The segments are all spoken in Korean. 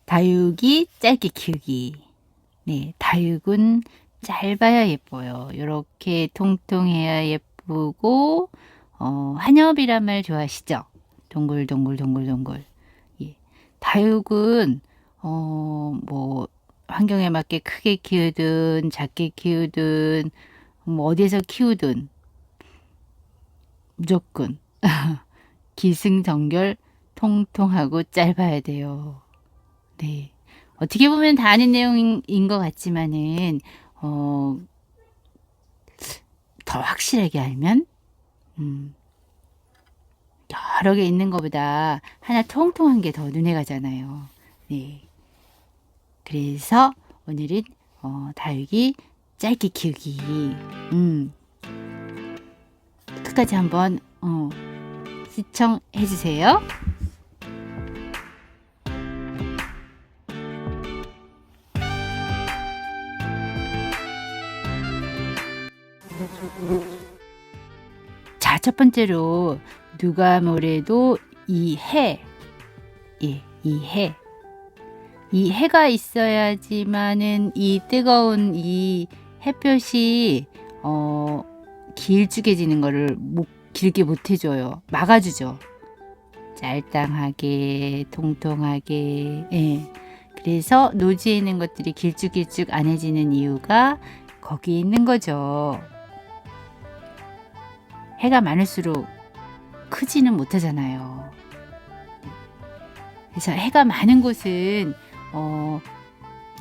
다육이 짧게 키우기. 네, 다육은 짧아야 예뻐요. 이렇게 통통해야 예쁘고, 한엽이란 말 좋아하시죠? 동글동글 동글동글. 예. 다육은 뭐 환경에 맞게 크게 키우든 작게 키우든 뭐 어디에서 키우든 무조건 기승전결 통통하고 짧아야 돼요. 네. 어떻게 보면 다 아는 내용인 것 같지만은, 더 확실하게 알면, 음, 여러 개 있는 것보다 하나 통통한 게 더 눈에 가잖아요. 네. 그래서 오늘은, 다육이 짧게 키우기. 끝까지 한번, 시청해주세요. 자, 첫 번째로 누가 뭐래도 이 해, 예, 이 해, 이 해가 있어야지만은 이 뜨거운 이 햇볕이 길쭉해지는 거를 길게 못 해줘요. 막아주죠. 짤당하게, 통통하게. 예. 그래서 노지에 있는 것들이 길쭉길쭉 안 해지는 이유가 거기에 있는 거죠. 해가 많을수록 크지는 못하잖아요. 그래서 해가 많은 곳은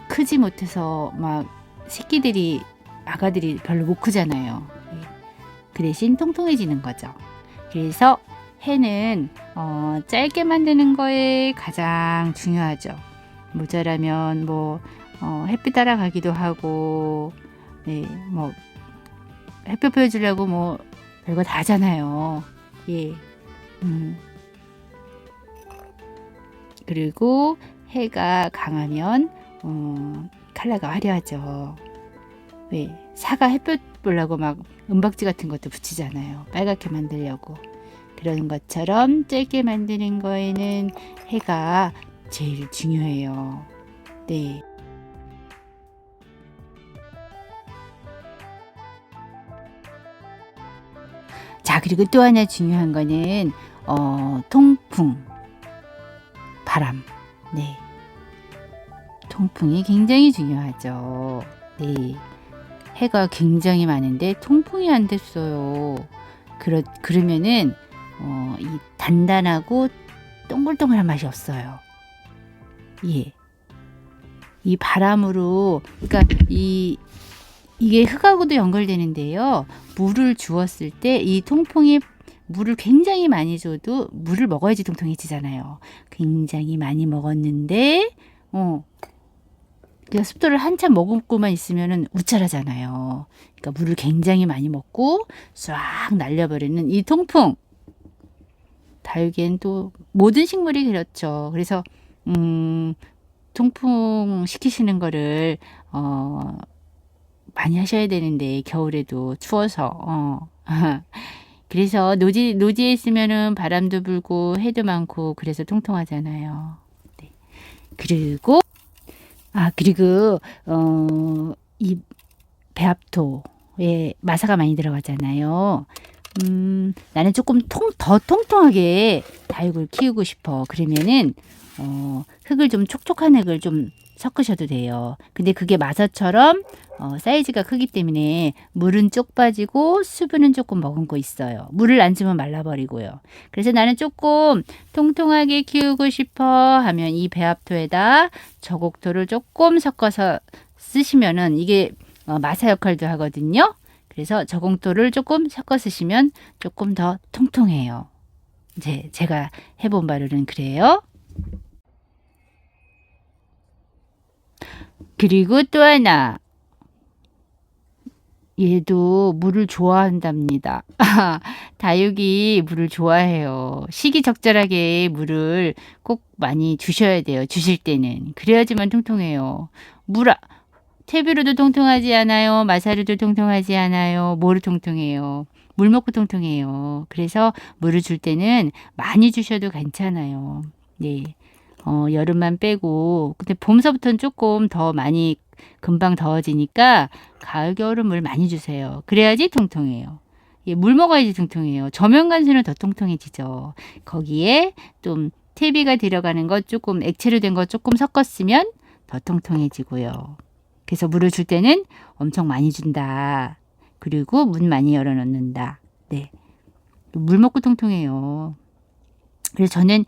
크지 못해서 막 새끼들이 아가들이 별로 못 크잖아요. 그 대신 통통해지는 거죠. 그래서 해는 짧게 만드는 거에 가장 중요하죠. 모자라면 뭐 햇빛 따라가기도 하고, 네, 뭐 햇볕 보여주려고 뭐 별거 다 하잖아요. 예. 그리고 해가 강하면 컬러가 화려하죠. 왜? 사과 햇볕 보려고 막 은박지 같은 것도 붙이잖아요. 빨갛게 만들려고. 그런 것처럼 짧게 만드는 거에는 해가 제일 중요해요. 네. 자, 그리고 또 하나 중요한 거는 통풍, 바람. 네. 통풍이 굉장히 중요하죠. 네. 해가 굉장히 많은데 통풍이 안 됐어요. 그러면은 이 단단하고 동글동글한 맛이 없어요. 예. 이 바람으로, 그러니까 이게 흙하고도 연결되는데요. 물을 주었을 때 이 통풍이 물을 굉장히 많이 줘도 물을 먹어야지 통통해지잖아요. 굉장히 많이 먹었는데, 그냥 습도를 한참 머금고만 있으면은 우쭐하잖아요. 그러니까 물을 굉장히 많이 먹고 싹 날려버리는 이 통풍. 다육이엔 또 모든 식물이 그렇죠. 그래서 통풍 시키시는 거를 많이 하셔야 되는데 겨울에도 추워서 그래서 노지에 있으면은 바람도 불고 해도 많고 그래서 통통하잖아요. 네. 그리고 이 배합토에 마사가 많이 들어가잖아요. 나는 조금 더 통통하게 다육을 키우고 싶어. 그러면은 흙을 좀 촉촉한 흙을 좀 섞으셔도 돼요. 근데 그게 마사처럼 사이즈가 크기 때문에 물은 쪽 빠지고 수분은 조금 머금고 있어요. 물을 안 주면 말라버리고요. 그래서 나는 조금 통통하게 키우고 싶어 하면 이 배합토에다 저곡토를 조금 섞어서 쓰시면은 이게 마사 역할도 하거든요. 그래서 저곡토를 조금 섞어 쓰시면 조금 더 통통해요. 이제 제가 해본 바로는 그래요. 그리고 또 하나, 얘도 물을 좋아한답니다. 다육이 물을 좋아해요. 시기적절하게 물을 꼭 많이 주셔야 돼요. 주실 때는. 그래야지만 통통해요. 퇴비로도 통통하지 않아요. 마사로도 통통하지 않아요. 뭐로 통통해요? 물 먹고 통통해요. 그래서 물을 줄 때는 많이 주셔도 괜찮아요. 네. 여름만 빼고. 근데 봄서부터는 조금 더 많이 금방 더워지니까 가을 겨울은 물 많이 주세요. 그래야지 통통해요. 예, 물 먹어야지 통통해요. 저면 간수는 더 통통해지죠. 거기에 좀 퇴비가 들어가는 것 조금 액체로 된 거 조금 섞었으면 더 통통해지고요. 그래서 물을 줄 때는 엄청 많이 준다. 그리고 문 많이 열어 놓는다. 네. 물 먹고 통통해요. 그래서 저는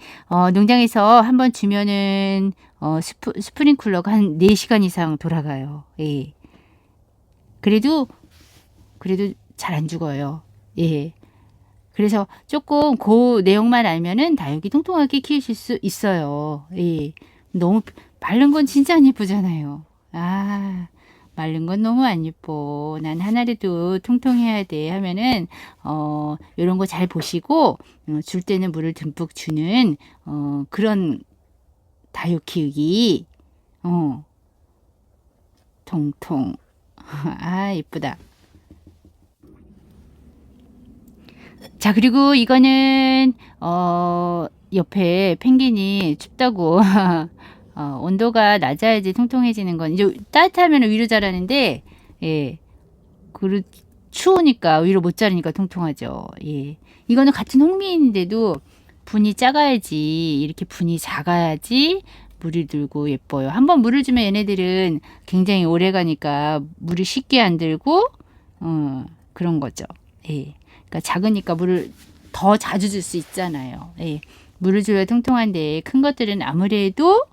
농장에서 한번 주면은 스프링클러가 한 4시간 이상 돌아가요. 예. 그래도 잘 안 죽어요. 예. 그래서 조금 그 내용만 알면은 다육이 통통하게 키우실 수 있어요. 예. 너무 마른 건 진짜 안 예쁘잖아요. 아, 마른 건 너무 안 예뻐. 난 하나라도 통통해야 돼 하면은 요런 거 잘 보시고 줄 때는 물을 듬뿍 주는 그런 다육 키우기. 통통. 아, 예쁘다. 자, 그리고 이거는 옆에 펭귄이 춥다고 온도가 낮아야지 통통해지는 건 이제 따뜻하면 위로 자라는데 예. 추우니까 위로 못 자르니까 통통하죠. 예. 이거는 같은 홍미인데도 분이 작아야지 이렇게 분이 작아야지 물이 들고 예뻐요. 한번 물을 주면 얘네들은 굉장히 오래 가니까 물이 쉽게 안 들고 그런 거죠. 예. 그러니까 작으니까 물을 더 자주 줄 수 있잖아요. 예. 물을 줘야 통통한데 큰 것들은 아무래도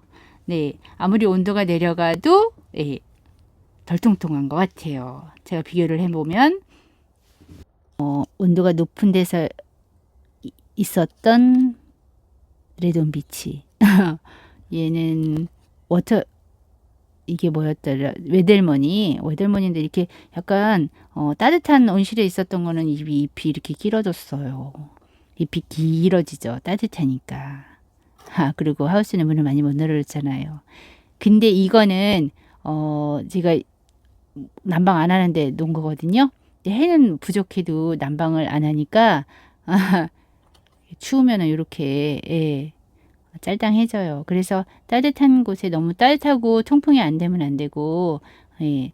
네, 아무리 온도가 내려가도 예, 덜 통통한 것 같아요. 제가 비교를 해보면 온도가 높은 데서 있었던 레돈비치 얘는 이게 뭐였더라? 웨델머니인데 이렇게 약간 따뜻한 온실에 있었던 거는 잎이 이렇게 길어졌어요. 잎이 길어지죠. 따뜻하니까. 그리고 하우스는 문을 많이 못 열어줬잖아요. 근데 이거는 제가 난방 안 하는데 놓은 거거든요. 해는 부족해도 난방을 안 하니까 추우면은 이렇게 예, 짤당해져요. 그래서 따뜻한 곳에 너무 따뜻하고 통풍이 안 되면 안 되고 예,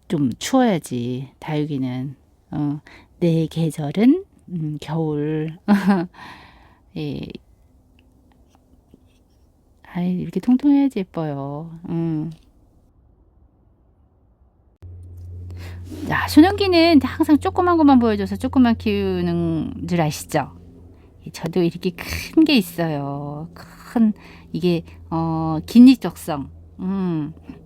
좀 추워야지 다육이는 내 계절은 겨울 예, 이렇게 통통해야지 예뻐요. 자, 소년기는 항상 조그만 것만 보여줘서 조그만 키우는 줄 아시죠? 저도 이렇게 큰 게 있어요. 이게 긴립적성.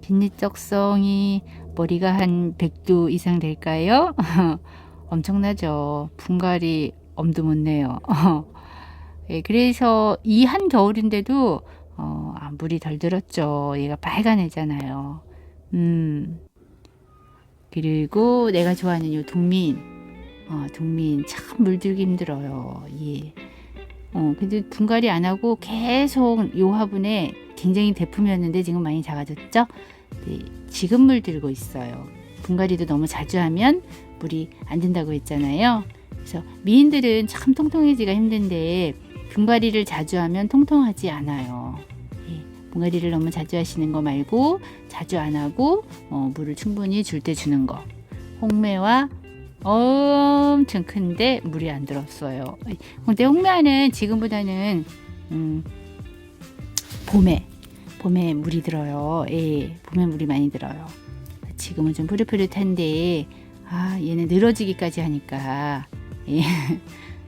긴립적성이 머리가 한 100도 이상 될까요? 엄청나죠. 분갈이 엄두 못 내요. 예, 그래서 이 한 겨울인데도 물이 덜 들었죠. 얘가 빨간 애잖아요. 그리고 내가 좋아하는 요 동민. 동민 참 물들기 힘들어요. 예. 근데 분갈이 안 하고 계속 요 화분에 굉장히 대품이었는데 지금 많이 작아졌죠? 네, 지금 물들고 있어요. 분갈이도 너무 자주 하면 물이 안 든다고 했잖아요. 그래서 미인들은 참 통통해지기가 힘든데 분갈이를 자주 하면 통통하지 않아요. 예, 분갈이를 너무 자주 하시는 거 말고 자주 안 하고 물을 충분히 줄 때 주는 거. 홍매와 엄청 큰데 물이 안 들었어요. 근데 홍매는 지금보다는 봄에 물이 들어요. 예, 봄에 물이 많이 들어요. 지금은 좀 푸릇푸릇한데 얘는 늘어지기까지 하니까 예,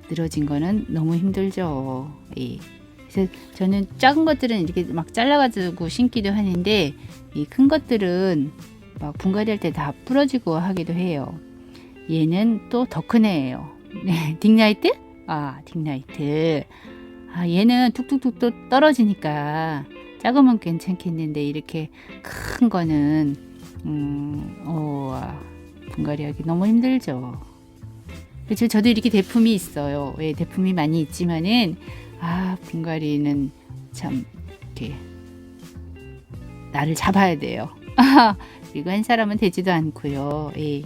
늘어진 거는 너무 힘들죠. 예. 그래서 저는 작은 것들은 이렇게 막 잘라가지고 심기도 하는데 이 큰 것들은 막 분갈이 할 때 다 부러지고 하기도 해요. 얘는 또 더 큰 애예요. 네, 딩라이트? 딩라이트. 얘는 툭툭툭 또 떨어지니까 작으면 괜찮겠는데 이렇게 큰 거는 분갈이하기 너무 힘들죠. 그래서 저도 이렇게 대품이 있어요. 예, 대품이 많이 있지만은 분갈이는 참 이렇게 나를 잡아야 돼요. 그리고 한 사람은 되지도 않고요. 예.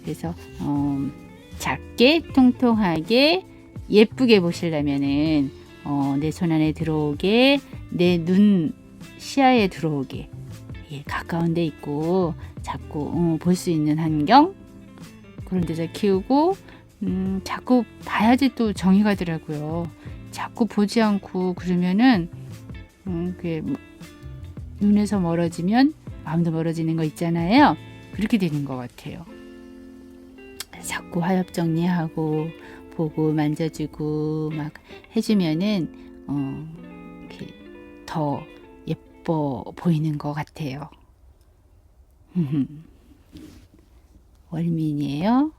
그래서 작게 통통하게 예쁘게 보시려면은 내 손 안에 들어오게, 내 눈 시야에 들어오게, 예, 가까운 데 있고 자꾸 볼 수 있는 환경, 그런 데서 키우고, 자꾸 봐야지 또 정이 가더라고요. 자꾸 보지 않고 그러면은 그게 눈에서 멀어지면 마음도 멀어지는 거 있잖아요. 그렇게 되는 것 같아요. 자꾸 화엽 정리하고 보고 만져주고 막 해주면은 이렇게 더 예뻐 보이는 것 같아요. 월민이에요.